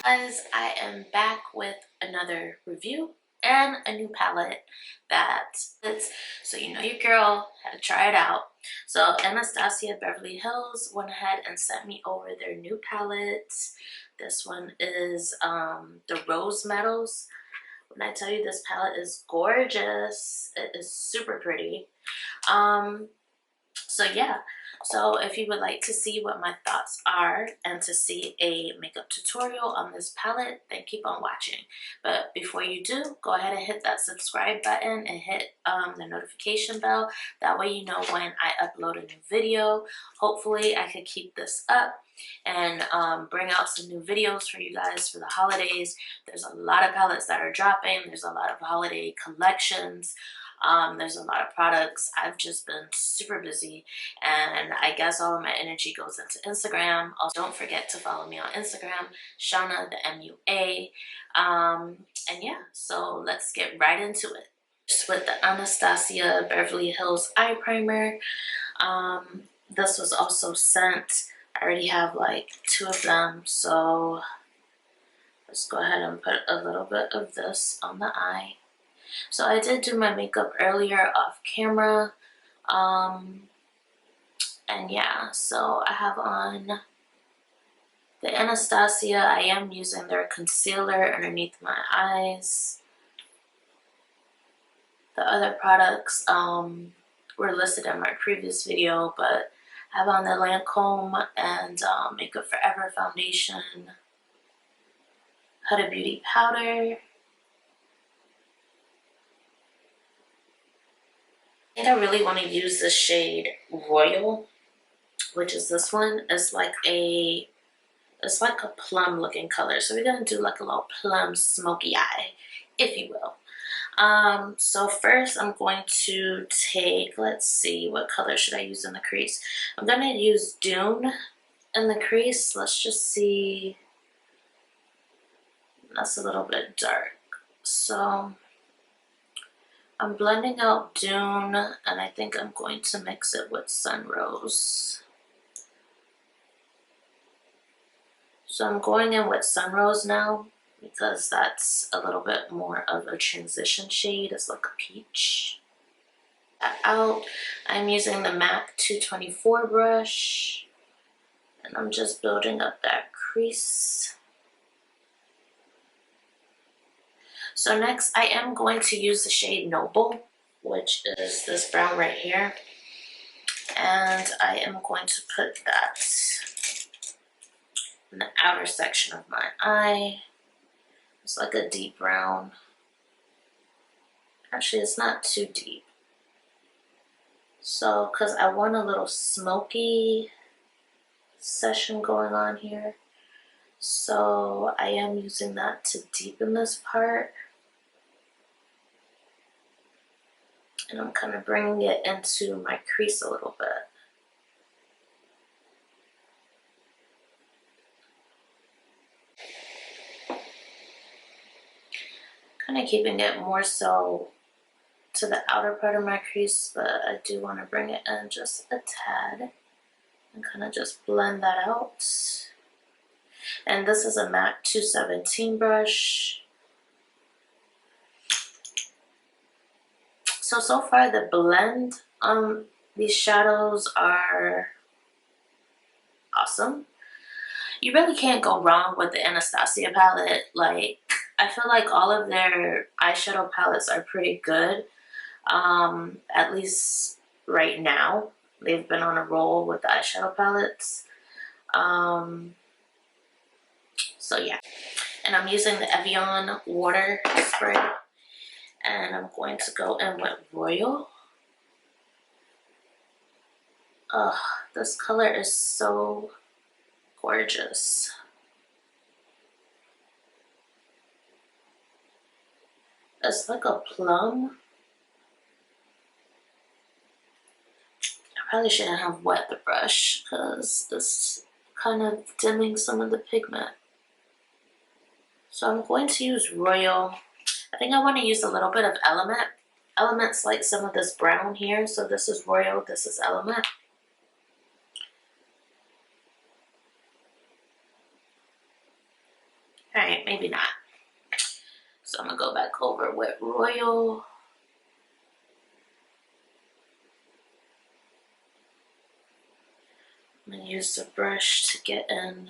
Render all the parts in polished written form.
Guys, I am back with another review and a new palette so you know your girl had to try it out. So Anastasia Beverly Hills went ahead and sent me over their new palette. This one is the Rose Metals. When I tell you this palette is gorgeous, it is super pretty. So yeah, so if you would like to see what my thoughts are and to see a makeup tutorial on this palette, then keep on watching. But before you do, go ahead and hit that subscribe button and hit the notification bell. That way you know when I upload a new video. Hopefully I could keep this up and bring out some new videos for you guys for the holidays. There's a lot of palettes that are dropping. There's a lot of holiday collections. There's a lot of products. I've just been super busy, and I guess all of my energy goes into Instagram. Also, don't forget to follow me on Instagram, Shauna, the MUA. And yeah, so let's get right into it. Just with the Anastasia Beverly Hills eye primer. This was also sent. I already have like 2 of them, so let's go ahead and put a little bit of this on the eye. So I did do my makeup earlier off camera, and yeah, so I have on the Anastasia. I am using their concealer underneath my eyes. The other products were listed in my previous video, but I have on the Lancome and Makeup Forever foundation, Huda Beauty powder. I think I really want to use the shade Royal, which is this one. It's like a plum looking color. So we're gonna do like a little plum smoky eye, if you will. So first I'm going to take, let's see, what color should I use in the crease? I'm gonna use Dune in the crease. Let's just see. That's a little bit dark. So I'm blending out Dune, and I think I'm going to mix it with Sunrose. So I'm going in with Sunrose now because that's a little bit more of a transition shade. It's like a peach. Out, I'm using the MAC 224 brush, and I'm just building up that crease. So next I am going to use the shade Noble, which is this brown right here. And I am going to put that in the outer section of my eye. It's like a deep brown. Actually, it's not too deep. So, because I want a little smoky session going on here. So I am using that to deepen this part. And I'm kind of bringing it into my crease a little bit. Kind of keeping it more so to the outer part of my crease, but I do want to bring it in just a tad and kind of just blend that out. And this is a MAC 217 brush. So far the blend on these shadows are awesome. You really can't go wrong with the Anastasia palette. Like, I feel like all of their eyeshadow palettes are pretty good. At least right now. They've been on a roll with the eyeshadow palettes. So yeah. And I'm using the Evian water spray. And I'm going to go in with Royal. Ugh, this color is so gorgeous. It's like a plum. I probably shouldn't have wet the brush because it's kind of dimming some of the pigment. So I'm going to use Royal. I think I want to use a little bit of Element's like some of this brown here. So this is Royal, this is Element. Alright, maybe not. So I'm gonna go back over with Royal. I'm gonna use the brush to get in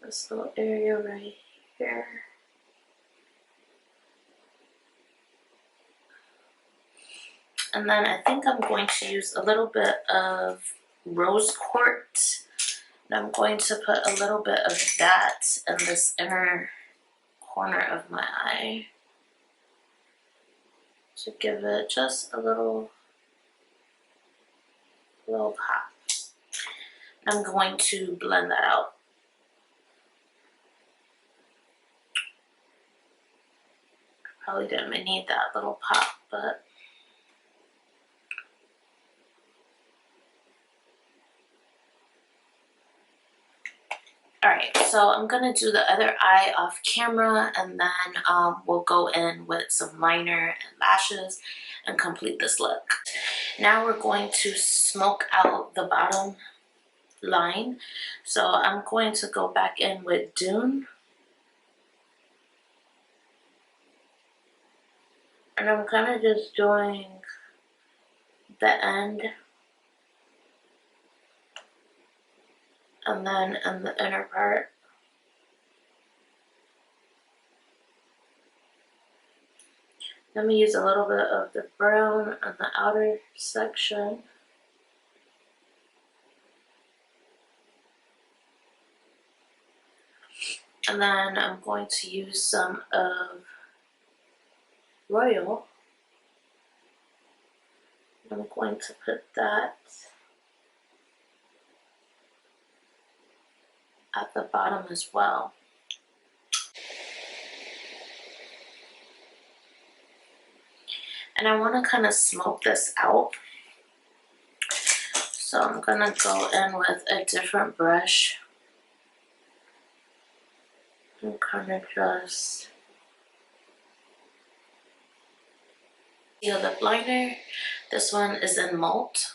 this little area right here. And then I think I'm going to use a little bit of rose quartz. And I'm going to put a little bit of that in this inner corner of my eye to give it just a little pop. I'm going to blend that out. Probably didn't need that little pop, but alright, so I'm gonna do the other eye off camera, and then we'll go in with some liner and lashes and complete this look. Now we're going to smoke out the bottom line. So I'm going to go back in with Dune. And I'm kind of just doing the end. And then in the inner part. Let me use a little bit of the brown on the outer section. And then I'm going to use some of Royal. I'm going to put that at the bottom as well. And I want to kind of smoke this out. So I'm going to go in with a different brush and kind of just feel the liner. This one is in Malt.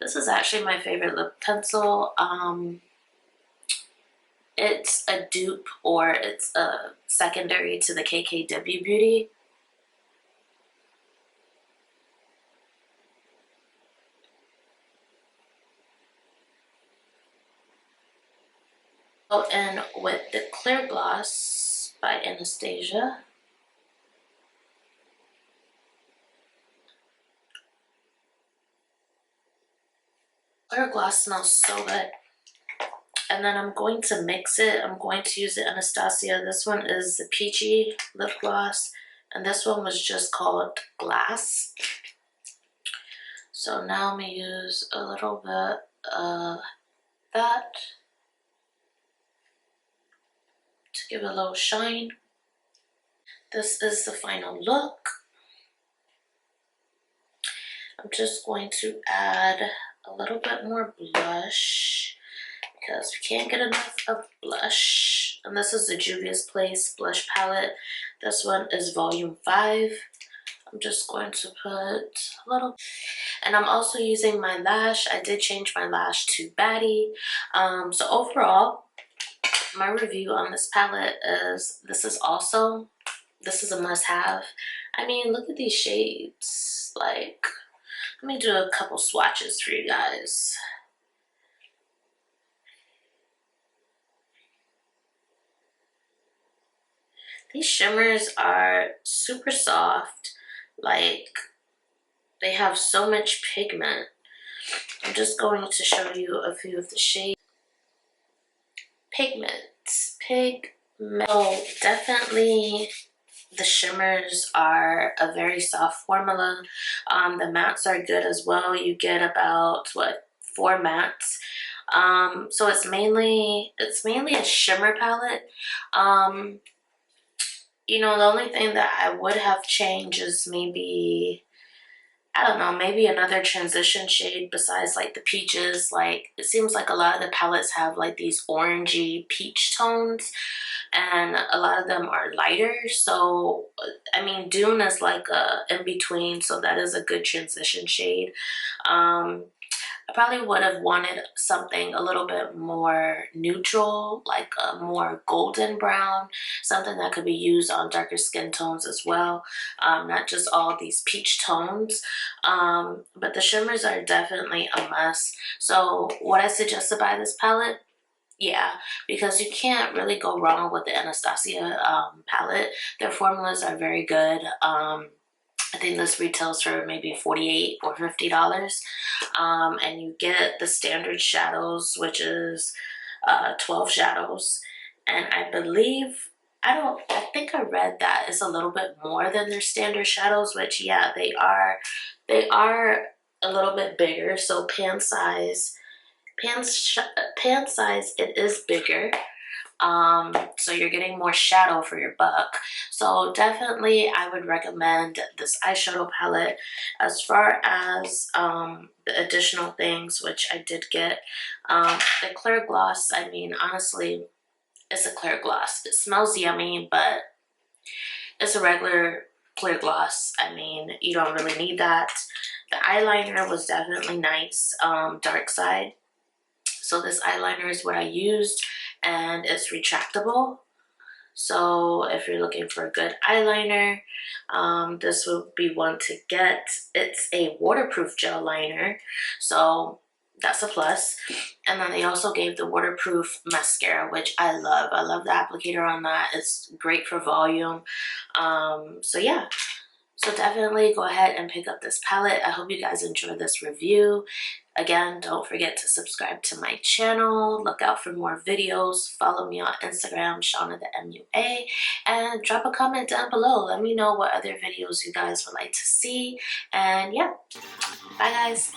This is actually my favorite lip pencil. It's a dupe, or it's a secondary to the KKW Beauty. Go in with the Clear Gloss by Anastasia. Clear Gloss smells so good. And then I'm going to mix it. I'm going to use the Anastasia. This one is the Peachy Lip Gloss. And this one was just called Glass. So now I'm going to use a little bit of that to give it a little shine. This is the final look. I'm just going to add a little bit more blush because we can't get enough of blush. And this is the Juvia's Place blush palette. This one is volume 5. I'm just going to put a little. And I'm also using my lash. I did change my lash to Baddie. So overall, my review on this palette is this is a must-have. I mean, look at these shades. Like, let me do a couple swatches for you guys. These shimmers are super soft. Like, they have so much pigment. I'm just going to show you a few of the shades. Pigments. Oh, definitely the shimmers are a very soft formula. The mattes are good as well. You get about, what, 4 mattes. So it's mainly a shimmer palette. You know, the only thing that I would have changed is maybe, I don't know, maybe another transition shade besides like the peaches. Like, it seems like a lot of the palettes have like these orangey peach tones, and a lot of them are lighter. So, I mean, Dune is like a in-between, so that is a good transition shade. I probably would have wanted something a little bit more neutral, like a more golden brown, something that could be used on darker skin tones as well, not just all these peach tones. But the shimmers are definitely a must. So would I suggest to buy this palette? Yeah, because you can't really go wrong with the Anastasia palette. Their formulas are very good. I think this retails for maybe $48 or $50. And you get the standard shadows, which is 12 shadows. And I believe, I think I read that is a little bit more than their standard shadows, which yeah, they are a little bit bigger. So pan size, it is bigger. So you're getting more shadow for your buck. So definitely I would recommend this eyeshadow palette. As far as the additional things, which I did get, the clear gloss, I mean, honestly, it's a clear gloss. It smells yummy, but it's a regular clear gloss. I mean, you don't really need that. The eyeliner was definitely nice, dark side. So this eyeliner is what I used, and it's retractable. So if you're looking for a good eyeliner, this would be one to get. It's a waterproof gel liner, so that's a plus. And then they also gave the waterproof mascara, which I love. I love the applicator on that. It's great for volume. So yeah. So definitely go ahead and pick up this palette. I hope you guys enjoy this review. Again, don't forget to subscribe to my channel. Look out for more videos. Follow me on Instagram, Shauna the MUA. And drop a comment down below. Let me know what other videos you guys would like to see. And yeah, bye guys.